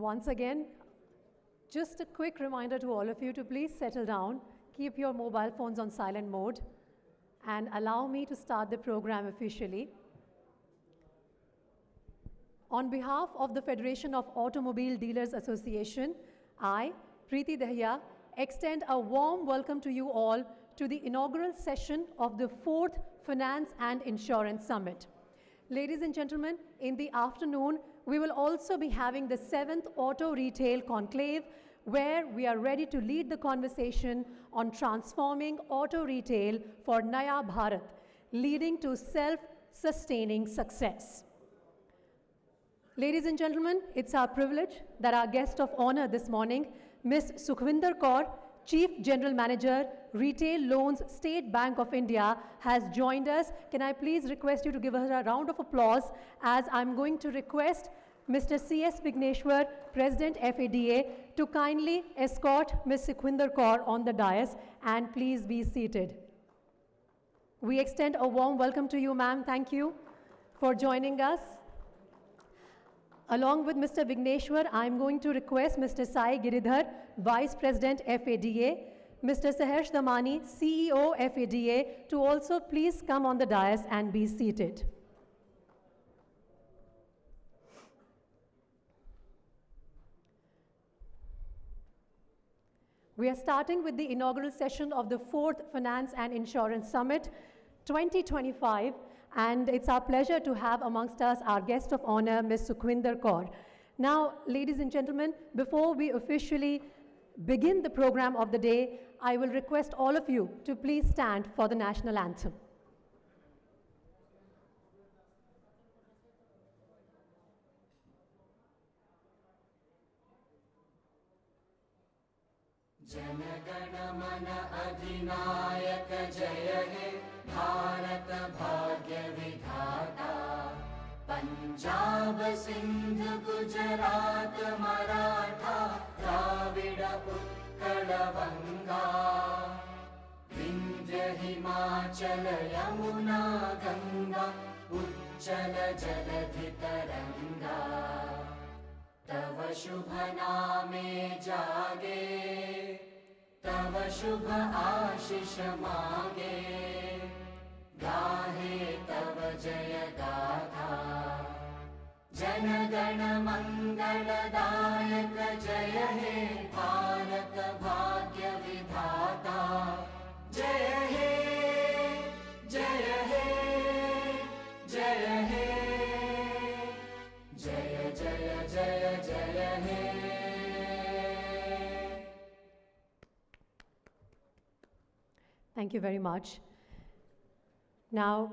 Once again, just a quick reminder to all of you to please settle down, keep your mobile phones on silent mode, and allow me to start the program officially. On behalf of the Federation of Automobile Dealers Association, I, Preeti Dahiya, extend a warm welcome to you all to the inaugural session of the 4th Finance and Insurance Summit. Ladies and gentlemen, in the afternoon, we will also be having the 7th Auto Retail Conclave, where we are ready to lead the conversation on transforming auto retail for Naya Bharat, leading to self-sustaining success. Ladies and gentlemen, it's our privilege that our guest of honor this morning, Ms. Sukhvinder Kaur, Chief General Manager, Retail Loans, State Bank of India, has joined us. Can I please request you to give her a round of applause, as I'm going to request Mr. C.S. Vigneshwar, President FADA, to kindly escort Ms. Sukhvinder Kaur on the dais, and please be seated. We extend a warm welcome to you, ma'am. Thank you for joining us. Along with Mr. Vigneshwar, I'm going to request Mr. Sai Giridhar, Vice President FADA, Mr. Saharsh Damani, CEO FADA, to also please come on the dais and be seated. We are starting with the inaugural session of the 4th Finance and Insurance Summit 2025, and it's our pleasure to have amongst us our guest of honor, Ms. Sukhvinder Kaur. Now, ladies and gentlemen, before we officially begin the program of the day, I will request all of you to please stand for the national anthem. Jana Gana मन अधिनायक जय हे भारत भाग्य विधाता पंजाब सिंध गुजरात मराठा द्राविड़ उत्कल बंगा विंध्य हिमाचल यमुना गंगा उच्चल जलधि तरंगा तव शुभ नामे जागे तव शुभ आशीष मागे गाहे तव जय गाथा जन गण मंगलदायक जय हे भारत भाग्य विधाता जय हे जय हे जय हे जय जय जय जय हे Thank you very much. Now,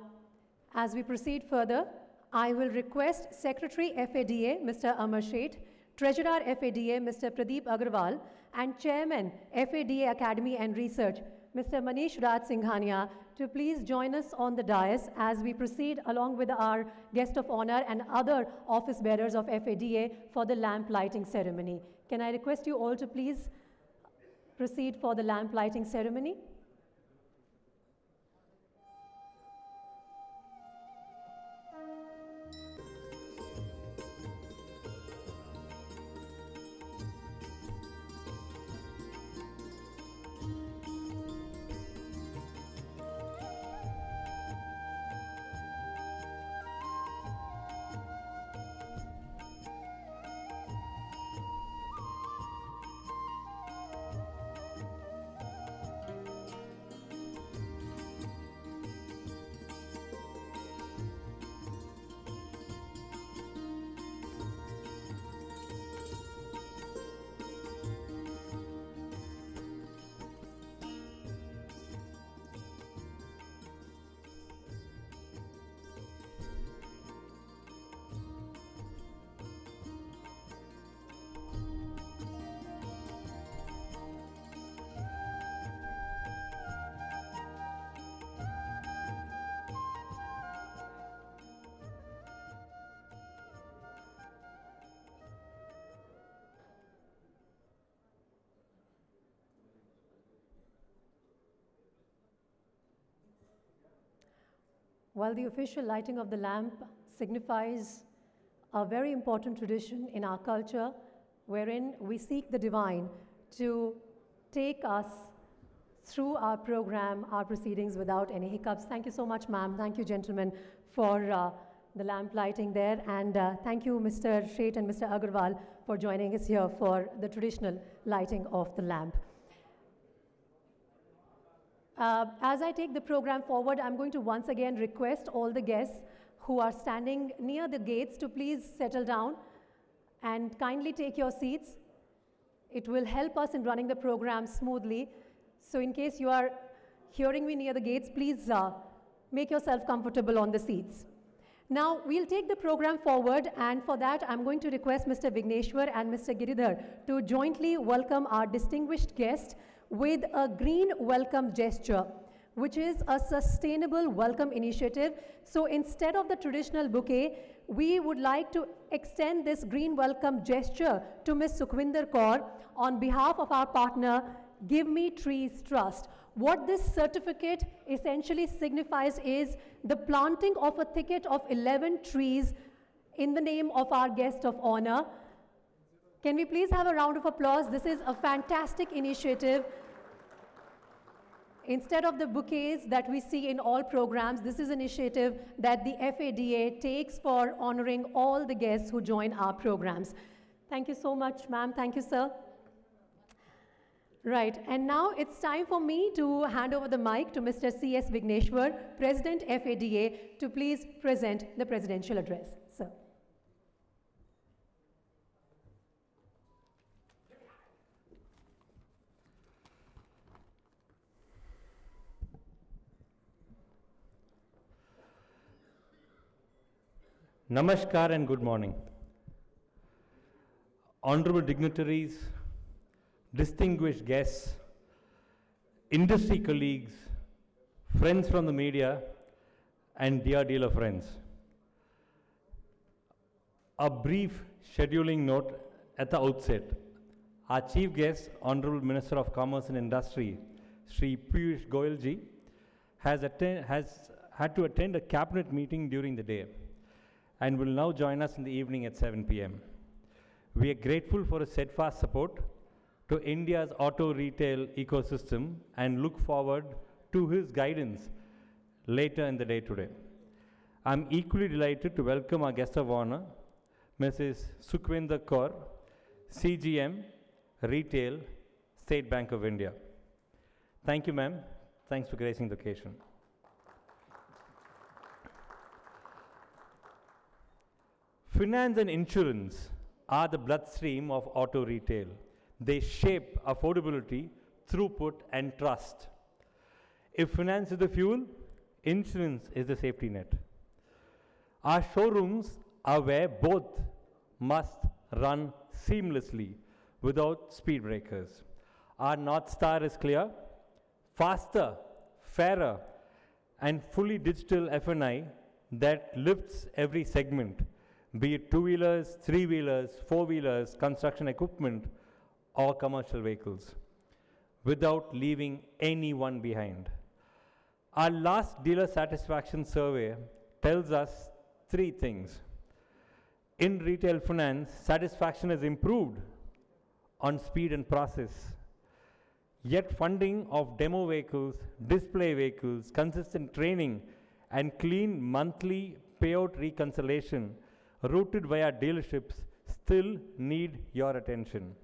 as we proceed further, I will request Secretary FADA, Mr. Amar Sheth, Treasurer FADA, Mr. Pradeep Agarwal, and Chairman FADA Academy and Research, Mr. Manish Raj Singhania, to please join us on the dais as we proceed along with our guest of honor and other office bearers of FADA for the lamp lighting ceremony. Can I request you all to please proceed for the lamp lighting ceremony? While the official lighting of the lamp signifies a very important tradition in our culture, wherein we seek the divine to take us through our program, our proceedings without any hiccups. Thank you so much, ma'am. Thank you, gentlemen, for the lamp lighting there. And thank you, Mr. Sheth and Mr. Agarwal, for joining us here for the traditional lighting of the lamp. As I take the program forward, I'm going to once again request all the guests who are standing near the gates to please settle down and kindly take your seats. It will help us in running the program smoothly. So in case you are hearing me near the gates, please make yourself comfortable on the seats. Now, we'll take the program forward, and for that, I'm going to request Mr. Vigneshwar and Mr. Giridhar to jointly welcome our distinguished guest with a green welcome gesture, which is a sustainable welcome initiative. So instead of the traditional bouquet, we would like to extend this green welcome gesture to Ms. Sukhwinder Kaur on behalf of our partner, Give Me Trees Trust. What this certificate essentially signifies is the planting of a thicket of 11 trees in the name of our guest of honor. Can we please have a round of applause? This is a fantastic initiative. Instead of the bouquets that we see in all programs, this is an initiative that the FADA takes for honoring all the guests who join our programs. Thank you so much, ma'am. Thank you, sir. Right, and now it's time for me to hand over the mic to Mr. C.S. Vigneshwar, President FADA, to please present the presidential address. Sir. Namaskar and good morning. Honorable dignitaries, distinguished guests, industry colleagues, friends from the media, and dear dealer friends. A brief scheduling note at the outset. Our chief guest, Honorable Minister of Commerce and Industry, Shri Piyush Goyal ji, has had to attend a cabinet meeting during the day and will now join us in the evening at 7 p.m. We are grateful for his steadfast support to India's auto retail ecosystem and look forward to his guidance later in the day today. I'm equally delighted to welcome our guest of honor, Mrs. Sukhwinder Kaur, CGM, Retail, State Bank of India. Thank you, ma'am. Thanks for gracing the occasion. Finance and insurance are the bloodstream of auto retail. They shape affordability, throughput, and trust. If finance is the fuel, insurance is the safety net. Our showrooms are where both must run seamlessly without speed breakers. Our North Star is clear: faster, fairer, and fully digital F&I that lifts every segment, be it two-wheelers, three-wheelers, four-wheelers, construction equipment, or commercial vehicles, without leaving anyone behind. Our last dealer satisfaction survey tells us three things. In retail finance, satisfaction has improved on speed and process, yet funding of demo vehicles, display vehicles, consistent training, and clean monthly payout reconciliation routed via dealerships still need your attention.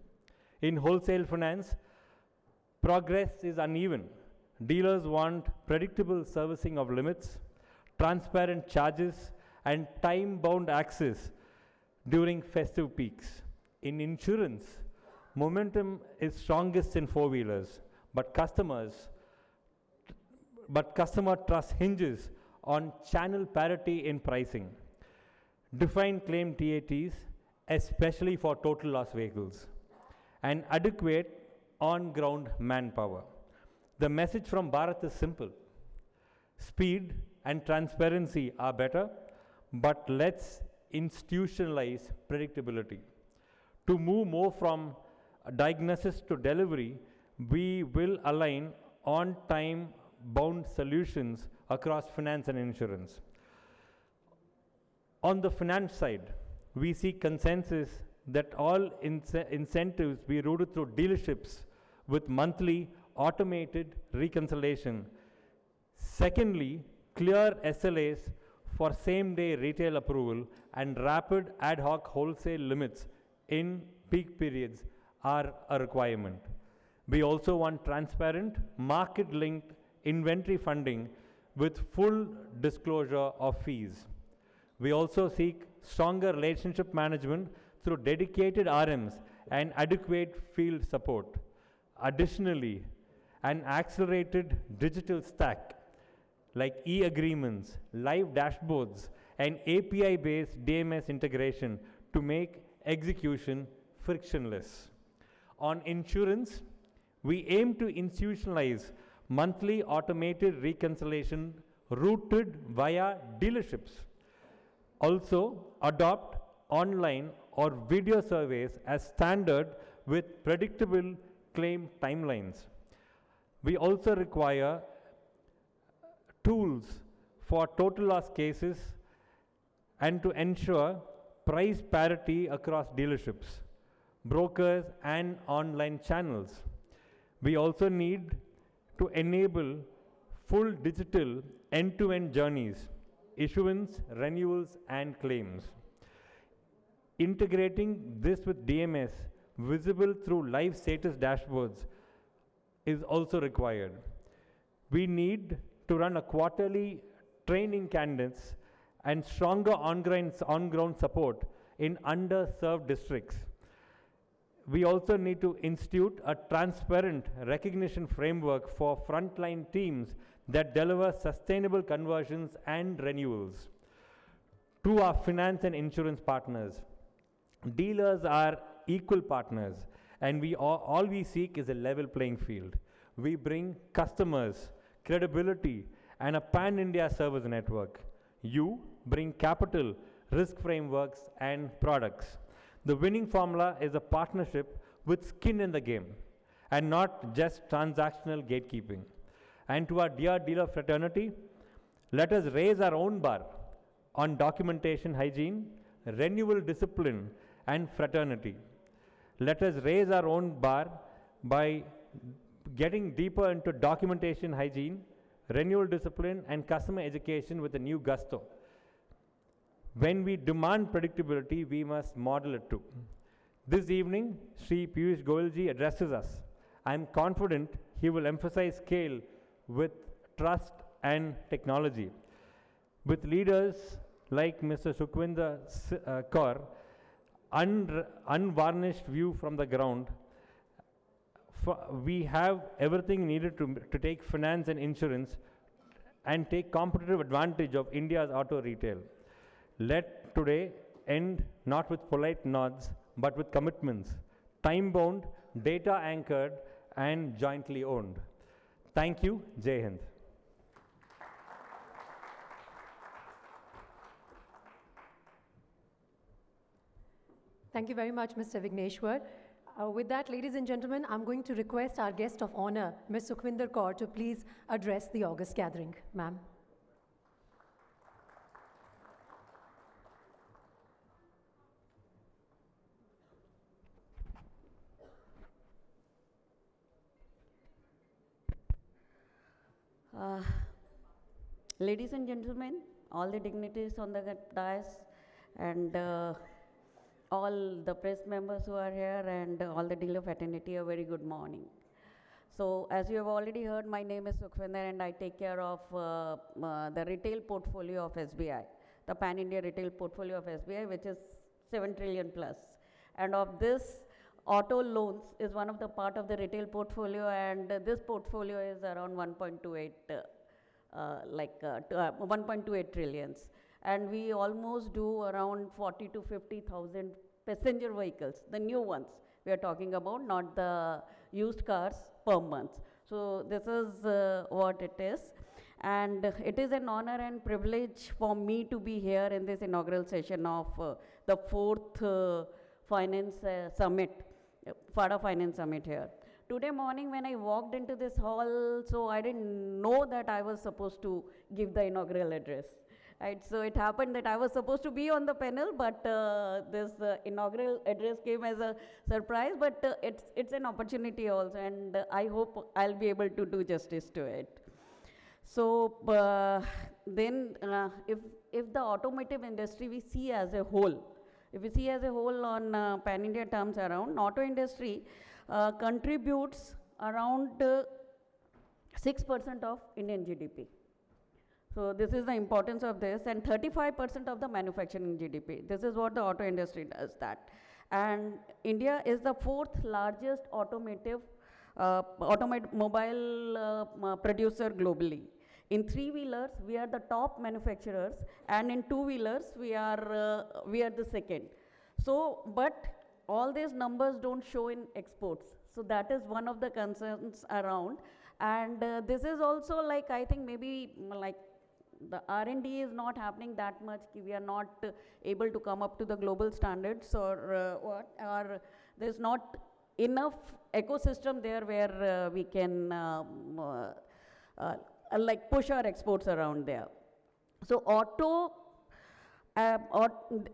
In wholesale finance, progress is uneven. Dealers want predictable servicing of limits, transparent charges, and time-bound access during festive peaks. In insurance, momentum is strongest in four-wheelers, but customer trust hinges on channel parity in pricing. Defined claim TATs, especially for total loss vehicles, and adequate on-ground manpower. The message from Bharat is simple. Speed and transparency are better, but let's institutionalize predictability. To move more from diagnosis to delivery, we will align on-time bound solutions across finance and insurance. On the finance side, we see consensus that all incentives be routed through dealerships with monthly automated reconciliation. Secondly, clear SLAs for same-day retail approval and rapid ad hoc wholesale limits in peak periods are a requirement. We also want transparent, market-linked inventory funding with full disclosure of fees. We also seek stronger relationship management through dedicated RMs and adequate field support. Additionally, an accelerated digital stack like e-agreements, live dashboards, and API-based DMS integration to make execution frictionless. On insurance, we aim to institutionalize monthly automated reconciliation routed via dealerships. Also, adopt online or video surveys as standard with predictable claim timelines. We also require tools for total loss cases and to ensure price parity across dealerships, brokers, and online channels. We also need to enable full digital end-to-end journeys, issuance, renewals, and claims. Integrating this with DMS visible through live status dashboards is also required. We need to run a quarterly training cadence and stronger on-ground support in underserved districts. We also need to institute a transparent recognition framework for frontline teams that deliver sustainable conversions and renewals. To our finance and insurance partners, dealers are equal partners, and all we seek is a level playing field. We bring customers, credibility, and a pan-India service network. You bring capital, risk frameworks, and products. The winning formula is a partnership with skin in the game and not just transactional gatekeeping. And to our dear dealer fraternity, let us raise our own bar on documentation hygiene, renewal discipline, and fraternity. Let us raise our own bar by getting deeper into documentation hygiene, renewal discipline, and customer education with a new gusto. When we demand predictability, we must model it too. This evening, Sri Piyush Goyalji addresses us. I am confident he will emphasize scale with trust and technology. With leaders like Mr. Sukhwinder Kaur, unvarnished view from the ground, we have everything needed to take finance and insurance and take competitive advantage of India's auto retail. Let today end not with polite nods, but with commitments, time-bound, data-anchored, and jointly owned. Thank you. Jai Hind. Thank you very much, Mr. Vigneshwar. With that, ladies and gentlemen, I'm going to request our guest of honor, Ms. Sukhwinder Kaur, to please address the August gathering. Ma'am. Ladies and gentlemen, all the dignitaries on the dais, and all the press members who are here, and all the dealer fraternity, a very good morning. So, as you have already heard, my name is Sukhwinder, and I take care of the retail portfolio of SBI, the pan-India retail portfolio of SBI, which is 7 trillion plus. And of this, auto loans is one of the part of the retail portfolio, and this portfolio is around 1.28 1.28 trillions. And we almost do around 40 to 50,000 passenger vehicles, the new ones we are talking about, not the used cars, per month. So this is what it is. And it is an honor and privilege for me to be here in this inaugural session of the 4th Finance Summit, FADA Finance Summit here. Today morning when I walked into this hall, so I didn't know that I was supposed to give the inaugural address. Right, so it happened that I was supposed to be on the panel, but this inaugural address came as a surprise, but it's an opportunity also, and I hope I'll be able to do justice to it. So then, if the automotive industry we see as a whole, if we see as a whole on pan-India terms around, auto industry contributes around 6% of Indian GDP. So this is the importance of this, and 35% of the manufacturing GDP. This is what the auto industry does that. And India is the fourth largest automobile producer globally. In three-wheelers, we are the top manufacturers, and in two-wheelers, we are the second. So, but all these numbers don't show in exports. So that is one of the concerns around. And this is also like, I think maybe like the R&D is not happening that much. We are not able to come up to the global standards or there's not enough ecosystem there where we can like push our exports around there. So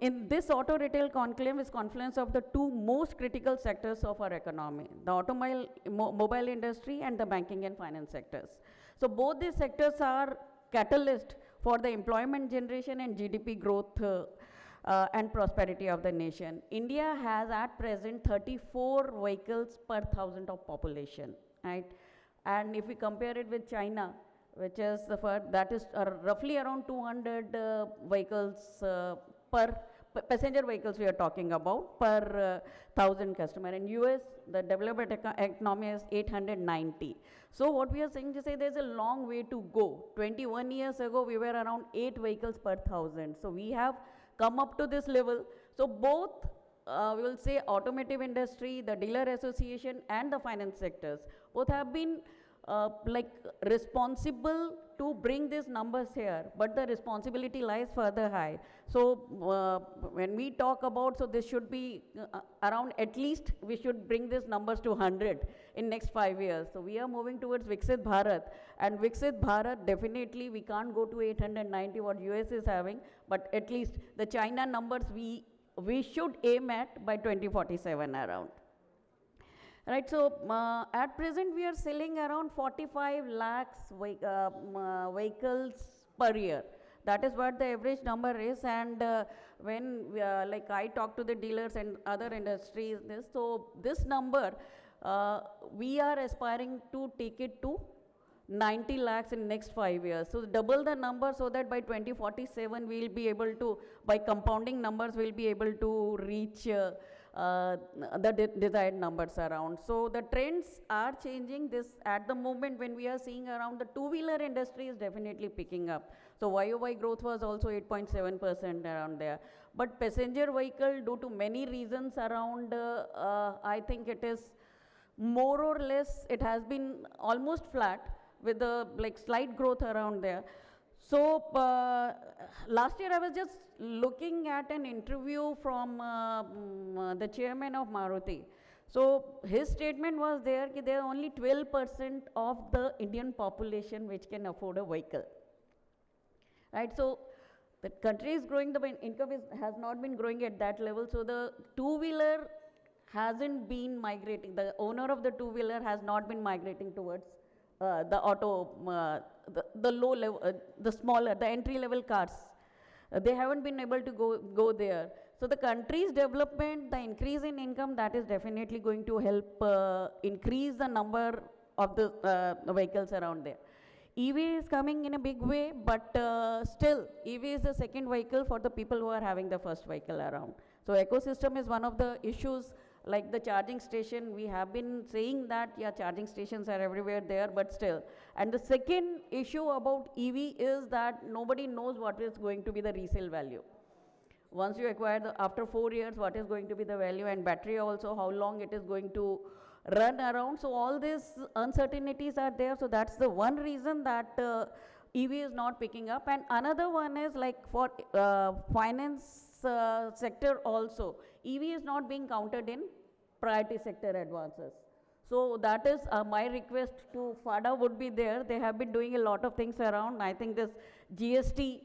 in this auto retail conclave is confluence of the two most critical sectors of our economy, the automobile industry and the banking and finance sectors. So both these sectors are catalyst for the employment generation and GDP growth and prosperity of the nation. India has at present 34 vehicles per 1,000 of population, right? And if we compare it with China, which is that is roughly around 200 vehicles passenger vehicles we are talking about per 1,000 customer. In US, the developed economy is 890. So what we are saying to say there's a long way to go. 21 years ago, we were around 8 vehicles per 1,000. So we have come up to this level. So both, we will say automotive industry, the dealer association and the finance sectors, both have been like responsible to bring these numbers here, but the responsibility lies further high. So when we talk about, so this should be around, at least we should bring these numbers to 100 in next 5 years. So we are moving towards Viksit Bharat, and Viksit Bharat definitely we can't go to 890 what US is having, but at least the China numbers we should aim at by 2047 around. Right, so at present we are selling around 45 lakhs vehicles per year. That is what the average number is, and when like I talk to the dealers and other industries, so this number we are aspiring to take it to 90 lakhs in next 5 years. So double the number so that by 2047 we will be able to, by compounding numbers, we will be able to reach the desired numbers around. So the trends are changing. This at the moment when we are seeing around the two-wheeler industry is definitely picking up. So YOY growth was also 8.7% around there. But passenger vehicle, due to many reasons around, I think it is more or less, it has been almost flat with a like slight growth around there. So last year I was just looking at an interview from the chairman of Maruti. So his statement was there that there are only 12% of the Indian population which can afford a vehicle. Right, so the country is growing, the income has not been growing at that level. So the two-wheeler hasn't been migrating. The owner of the two-wheeler has not been migrating towards the auto, the low level, the smaller, the entry-level cars. They haven't been able to go there. So the country's development, the increase in income, that is definitely going to help increase the number of the vehicles around there. EV is coming in a big way, but still, EV is the second vehicle for the people who are having the first vehicle around. So ecosystem is one of the issues. Like the charging station, we have been saying that, yeah, charging stations are everywhere there, but still. And the second issue about EV is that nobody knows what is going to be the resale value. Once you acquire, after 4 years, what is going to be the value, and battery also, how long it is going to run around. So all these uncertainties are there. So that's the one reason that EV is not picking up. And another one is like for finance sector also, EV is not being counted in priority sector advances. So that is my request to FADA would be there. They have been doing a lot of things around. I think this GST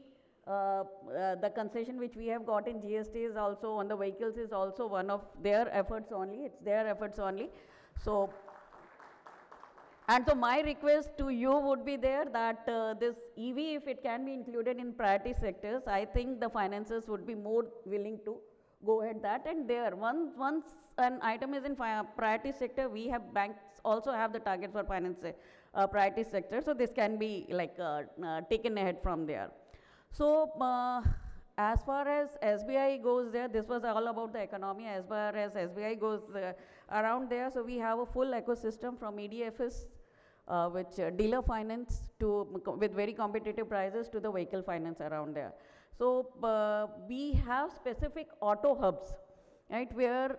The concession which we have got in GST is also on the vehicles is also one of their efforts only. It's their efforts only. So, and so my request to you would be there that this EV, if it can be included in priority sectors, I think the finances would be more willing to go ahead that. And there, once an item is in priority sector, we have banks also have the target for finance priority sector. So this can be like taken ahead from there. So as far as SBI goes there, this was all about the economy. As far as SBI goes around there, so we have a full ecosystem from EDFS, which dealer finance to with very competitive prices to the vehicle finance around there. So we have specific auto hubs, right, where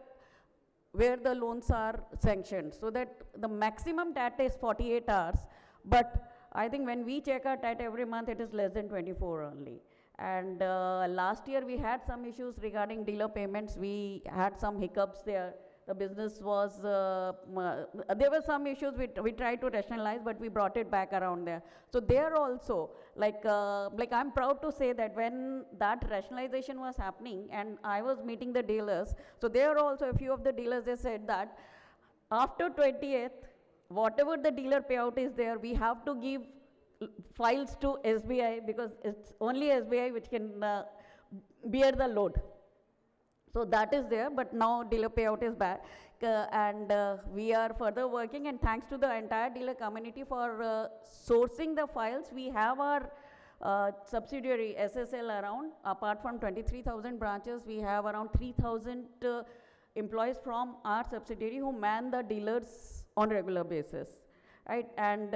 the loans are sanctioned, so that the maximum TAT is 48 hours, but I think when we check our TAT every month, it is less than 24 only. And last year we had some issues regarding dealer payments. We had some hiccups there. The business was, there were some issues we tried to rationalize, but we brought it back around there. So there also, like I'm proud to say that when that rationalization was happening and I was meeting the dealers, so there also a few of the dealers, they said that after 20th, whatever the dealer payout is there, we have to give files to SBI because it's only SBI which can bear the load. So that is there, but now dealer payout is back, and we are further working, and thanks to the entire dealer community for sourcing the files. We have our subsidiary SSL around, apart from 23,000 branches, we have around 3,000 employees from our subsidiary who man the dealers on regular basis, right? And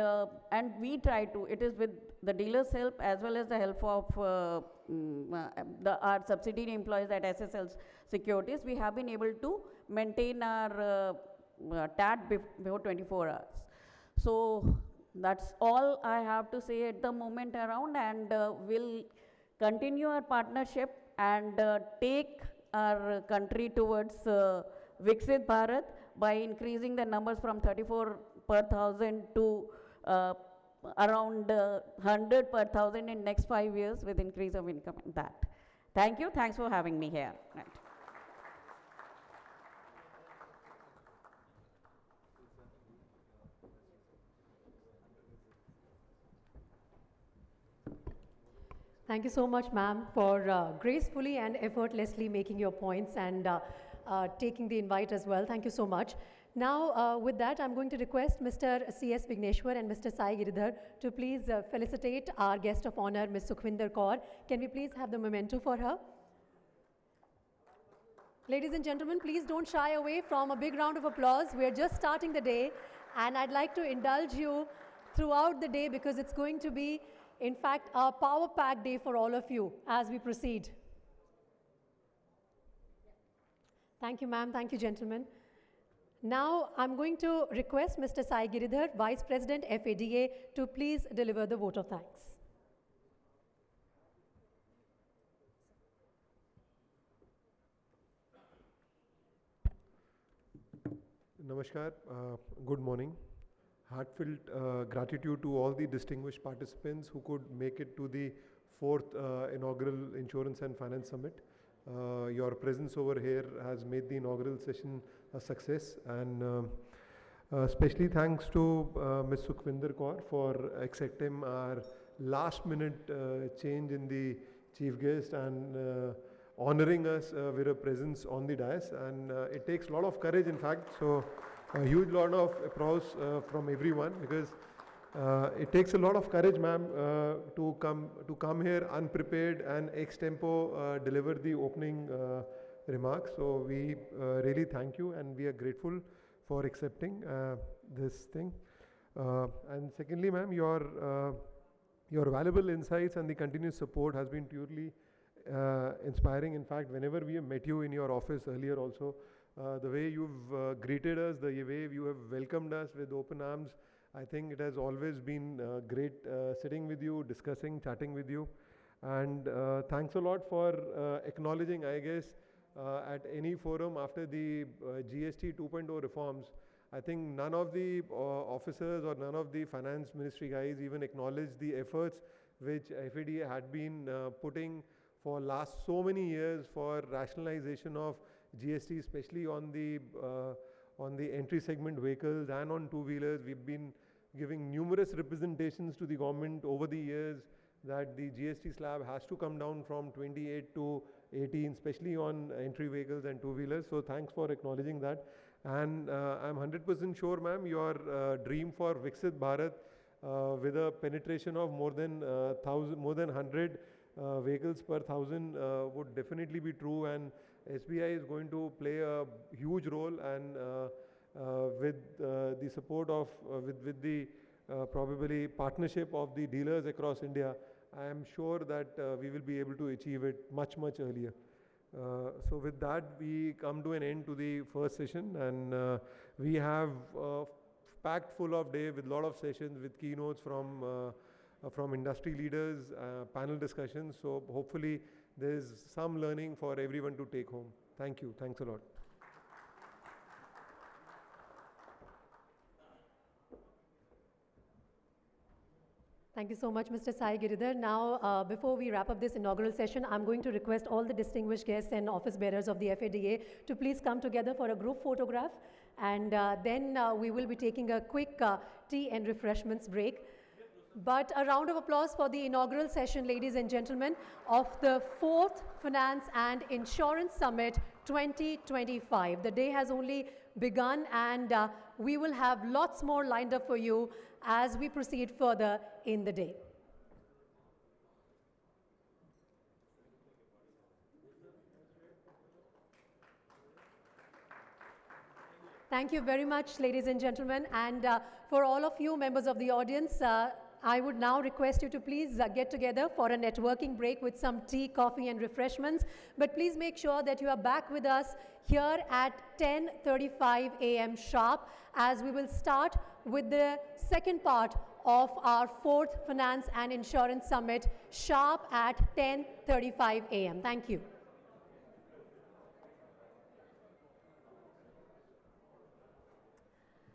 we try to, it is with the dealers' help as well as the help of our subsidiary employees at SSL Securities, we have been able to maintain our TAT before 24 hours. So that's all I have to say at the moment around, and we'll continue our partnership and take our country towards Viksit Bharat by increasing the numbers from 34 per thousand to around 100 per thousand in next 5 years with increase of income in that. Thank you. Thanks for having me here. Right. Thank you so much, ma'am, for gracefully and effortlessly making your points and taking the invite as well. Thank you so much. Now, with that, I'm going to request Mr. C.S. Vigneshwar and Mr. Sai Giridhar to please felicitate our guest of honor, Ms. Sukhvinder Kaur. Can we please have the memento for her? Ladies and gentlemen, please don't shy away from a big round of applause. We're just starting the day, and I'd like to indulge you throughout the day because it's going to be, in fact, a power-packed day for all of you as we proceed. Thank you, ma'am. Thank you, gentlemen. Now, I'm going to request Mr. Sai Giridhar, Vice President, FADA, to please deliver the vote of thanks. Namaskar, good morning. Heartfelt gratitude to all the distinguished participants who could make it to the 4th Inaugural Insurance and Finance Summit. Your presence over here has made the inaugural session a success, and especially thanks to Ms. Sukhvinder Kaur for accepting our last minute change in the chief guest and honoring us with a presence on the dais, and it takes a lot of courage, in fact, so a huge lot of applause from everyone, because it takes a lot of courage, ma'am, to come here unprepared and ex tempo deliver the opening remarks. So we really thank you, and we are grateful for accepting this thing. And secondly, ma'am, your valuable insights and the continuous support has been purely inspiring. In fact, whenever we have met you in your office earlier also, the way you've greeted us, the way you have welcomed us with open arms, I think it has always been great sitting with you, discussing, chatting with you. And thanks a lot for acknowledging, I guess, at any forum after the GST 2.0 reforms, I think none of the officers or none of the finance ministry guys even acknowledged the efforts which FADA had been putting for last so many years for rationalization of GST, especially on the entry segment vehicles and on two-wheelers. We've been giving numerous representations to the government over the years that the GST slab has to come down from 28 to 18, especially on entry vehicles and two-wheelers. So thanks for acknowledging that. And I'm 100% sure, ma'am, your dream for Viksit Bharat with a penetration of more than 100 vehicles per thousand would definitely be true, and SBI is going to play a huge role, and with the support of with the probably partnership of the dealers across India, I am sure that we will be able to achieve it much earlier. So with that, we come to an end to the first session, and we have packed full of day with a lot of sessions with keynotes from industry leaders, panel discussions. So hopefully there's some learning for everyone to take home. Thank you. Thanks a lot. Thank you so much, Mr. Sai Giridhar. Now, before we wrap up this inaugural session, I'm going to request all the distinguished guests and office bearers of the FADA to please come together for a group photograph, and then we will be taking a quick tea and refreshments break. But a round of applause for the inaugural session, ladies and gentlemen, of the 4th Finance and Insurance Summit 2025. The day has only begun, and we will have lots more lined up for you as we proceed further in the day. Thank you very much, ladies and gentlemen. And for all of you members of the audience, I would now request you to please get together for a networking break with some tea, coffee, and refreshments. But please make sure that you are back with us here at 10:35 a.m. sharp, as we will start with the second part of our 4th Finance and Insurance Summit sharp at 10:35 a.m. Thank you.